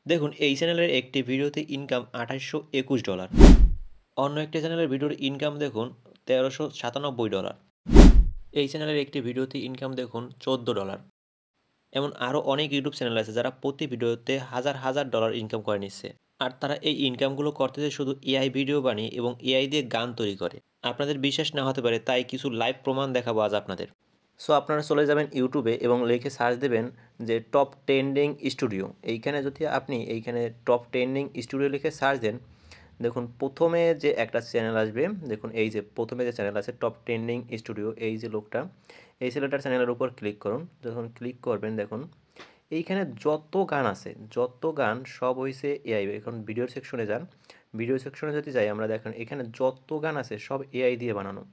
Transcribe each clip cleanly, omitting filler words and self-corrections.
দেখুন এই চ্যানেলের একটি ভিডিওতে ইনকাম $2821, অন্য একটি চ্যানেলের ভিডিওর ইনকাম দেখুন $1397। এই চ্যানেলের একটি ভিডিওতে ইনকাম দেখুন $14। এমন আরও অনেক ইউটিউব চ্যানেল আছে যারা প্রতি ভিডিওতে হাজার হাজার ডলার ইনকাম করে নিচ্ছে, আর তারা এই ইনকামগুলো করতেছে শুধু এআই ভিডিও বানিয়ে এবং এআই দিয়ে গান তৈরি করে। আপনাদের বিশ্বাস না হতে পারে, তাই কিছু লাইভ প্রমাণ দেখাবো আজ আপনাদের। সো আপনারা চলে যাবেন ইউটিউবে এবং লিখে সার্চ দেবেন যে টপ ট্রেন্ডিং স্টুডিও। এইখানে যদি আপনি এইখানে টপ ট্রেন্ডিং স্টুডিও লিখে সার্চ দেন, দেখুন প্রথমে যে একটা চ্যানেল আসবে, দেখুন এই যে প্রথমে যে চ্যানেল আছে টপ ট্রেন্ডিং স্টুডিও, এই যে লোকটা, এই ছেলেটার চ্যানেলের উপর ক্লিক করুন। যখন ক্লিক করবেন দেখুন এইখানে যত গান আছে, যত গান সব হয়েছে এআই। এখন ভিডিও সেকশনে যান, ভিডিও সেকশনে যদি যাই আমরা দেখেন এখানে যত গান আছে সব এআই দিয়ে বানানো।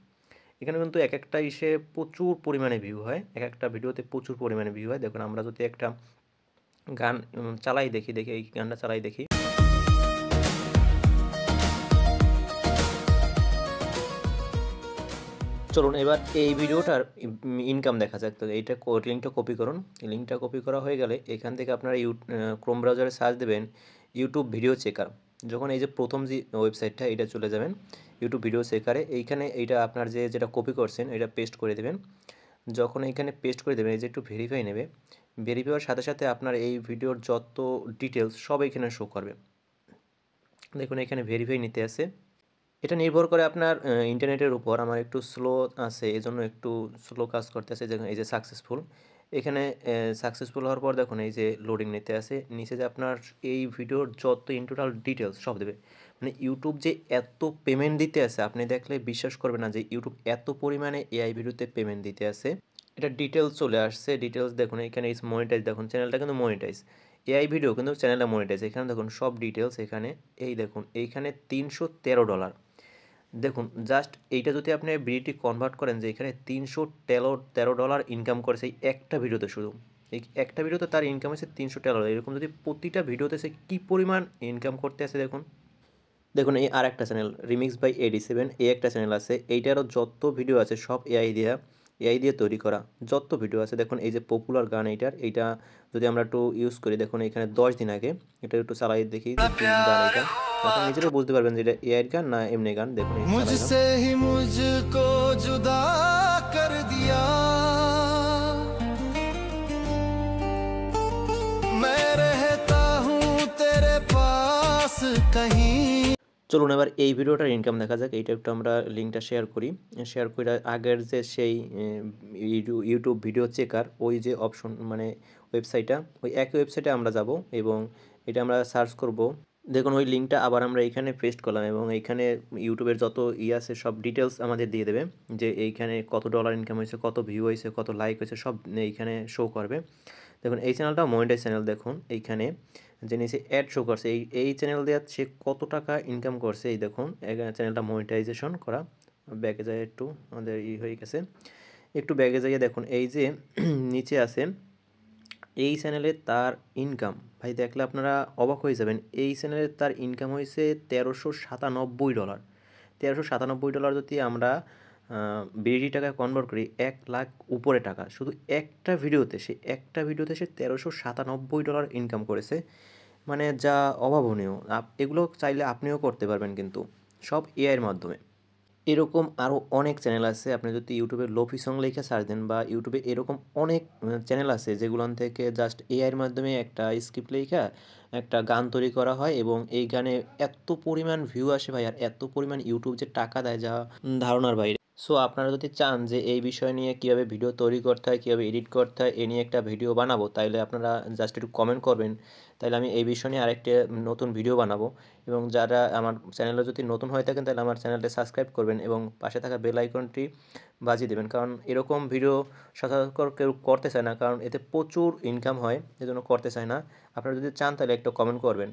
এখানে কিন্তু এক একটা ইসে প্রচুর পরিমাণে ভিউ হয়, এক একটা ভিডিওতে প্রচুর পরিমাণে ভিউ হয়। দেখুন আমরা যদি একটা গান চালাই দেখি, এই গানটা চালাই দেখি। চলুন এবার এই ভিডিওটার ইনকাম দেখা যাক। তো এইটা লিঙ্কটা কপি করুন। লিঙ্কটা কপি করা হয়ে গেলে এখান থেকে আপনারা ক্রোম ব্রাউজারে সার্চ দেবেন ইউটিউব ভিডিও চেকার। যখন এই যে প্রথম যে ওয়েবসাইটটা এটা চলে যাবেন ইউটিউব ভিডিও চেকারে, এইখানে এইটা আপনার যেটা কপি করছেন এটা পেস্ট করে দেবেন। যখন এইখানে পেস্ট করে দেবেন এই যে একটু ভেরিফাই নেবে, ভেরিফাই হওয়ার সাথে সাথে আপনার এই ভিডিওর যত ডিটেলস সব এখানে শো করবে। দেখুন এখানে ভেরিফাই নিতে আছে। এটা নির্ভর করে আপনার ইন্টারনেটের উপর। আমার একটু স্লো আছে, এজন্য একটু স্লো কাজ করতেছে। দেখুন এই যে সাকসেসফুল, এখানে সাকসেসফুল হওয়ার পর দেখুন এই যে লোডিং নিতে আছে। নিচে যে আপনার এই ভিডিওর যত ইন টোটাল ডিটেলস সব দেবে। মানে ইউটিউব যে এত পেমেন্ট দিতে আছে আপনি দেখলে বিশ্বাস করবেন না যে ইউটিউব এত পরিমাণে এআই ভিডিওতে পেমেন্ট দিতে আছে। এটা ডিটেলস চলে আসছে, ডিটেলস দেখুন এখানে ইস মনিটাইজ, দেখুন চ্যানেলটা কিন্তু মনিটাইজ, এআই ভিডিও কিন্তু চ্যানেলটা মনিটাইজ। এখানে দেখুন সব ডিটেলস এখানে, এই দেখুন এইখানে $313। দেখুন জাস্ট এইটা যদি আপনি বিডিটি কনভার্ট করেন যে এখানে $313 ইনকাম করেছে এই একটা ভিডিওতে। শুধু এই একটা ভিডিওতে তার ইনকাম হয়েছে $313। এরকম যদি প্রতিটা ভিডিওতে সে কী পরিমাণ ইনকাম করতে আছে দেখুন। দেখুন এই আর একটা চ্যানেল রিমিক্স বাই AD7, এই একটা চ্যানেল আছে, এইটারও যত ভিডিও আছে সব এআই দিয়ে তৈরি করা যত ভিডিও আছে। দেখুন এই যে পপুলার গান এইটা যদি আমরা একটু ইউজ করি, দেখুন এখানে 10 দিন আগে এটা একটু চালাই দেখি যে কি গান এটা। আপনি নিজেরাই বুঝতে পারবেন যে এটা এআই গান না এমনি গান। দেখুন এই मुझसे ही मुझको जुदा कर दिया, मैं रहता हूँ तेरे पास कहीं। চলুন এবার এই ভিডিওটার ইনকাম দেখা যাক। এইটা একটু আমরা লিঙ্কটা শেয়ার করি। শেয়ার করে আগের যে সেই ইউটিউব ভিডিও চেকার ওই যে অপশন মানে ওয়েবসাইটটা, ওই একই ওয়েবসাইটে আমরা যাব এবং এটা আমরা সার্চ করব। দেখুন ওই লিঙ্কটা আবার আমরা এইখানে পেস্ট করলাম এবং এইখানে ইউটিউবের যত আছে সব ডিটেলস আমাদের দিয়ে দেবে যে এইখানে কত ডলার ইনকাম হয়েছে, কত ভিউ হয়েছে, কত লাইক হয়েছে, সব এইখানে শো করবে। দেখুন এই চ্যানেলটা মনিটাইজ চ্যানেল। দেখুন এইখানে যে নিচে অ্যাড শো করছে, এই চ্যানেল দিয়ে সে কত টাকা ইনকাম করছে। এই দেখুন চ্যানেলটা মনিটাইজেশন করা। ব্যাকে যায় একটু, আমাদের হয়ে গেছে, একটু ব্যাকে যাইয়ে দেখুন এই যে নিচে আছে এই চ্যানেলে তার ইনকাম। ভাই দেখলে আপনারা অবাক হয়ে যাবেন, এই চ্যানেলে তার ইনকাম হয়েছে $1397। $1397 যদি আমরা বিডি টাকায় কনভার্ট করি 1,00,000 উপরে টাকা। শুধু একটা ভিডিওতে সে $1397 ইনকাম করেছে, মানে যা অভাবনীয়। এগুলো চাইলে আপনিও করতে পারবেন, কিন্তু সব এআইয়ের মাধ্যমে। এরকম আরও অনেক চ্যানেল আছে। আপনি যদি ইউটিউবে লোফি সং লিখে সার্চ দেন বা ইউটিউবে এরকম অনেক চ্যানেল আছে যেগুলোন থেকে জাস্ট এআইয়ের মাধ্যমে একটা স্ক্রিপ্ট লেখা একটা গান তৈরি করা হয় এবং এই গানে এত পরিমাণ ভিউ আসে ভাই, আর এত পরিমাণ ইউটিউব যে টাকা দেয় যা ধারণার বাইরে। সো আপনারা যদি চান যে এই বিষয় নিয়ে কীভাবে ভিডিও তৈরি করতে হয়, কীভাবে এডিট করতে হয়, এ নিয়ে একটা ভিডিও বানাবো, তাইলে আপনারা জাস্ট একটু কমেন্ট করবেন, তাহলে আমি এই বিষয় নিয়ে আরেকটা নতুন ভিডিও বানাবো। এবং যারা আমার চ্যানেলে যদি নতুন হয়ে থাকেন তাহলে আমার চ্যানেলটা সাবস্ক্রাইব করবেন এবং পাশে থাকা বেল আইকনটি বাজিয়ে দেবেন, কারণ এরকম ভিডিও সচরাচর কেউ করতে চায় না, কারণ এতে প্রচুর ইনকাম হয়, এজন্য করতে চায় না। আপনারা যদি চান তাহলে একটা কমেন্ট করবেন।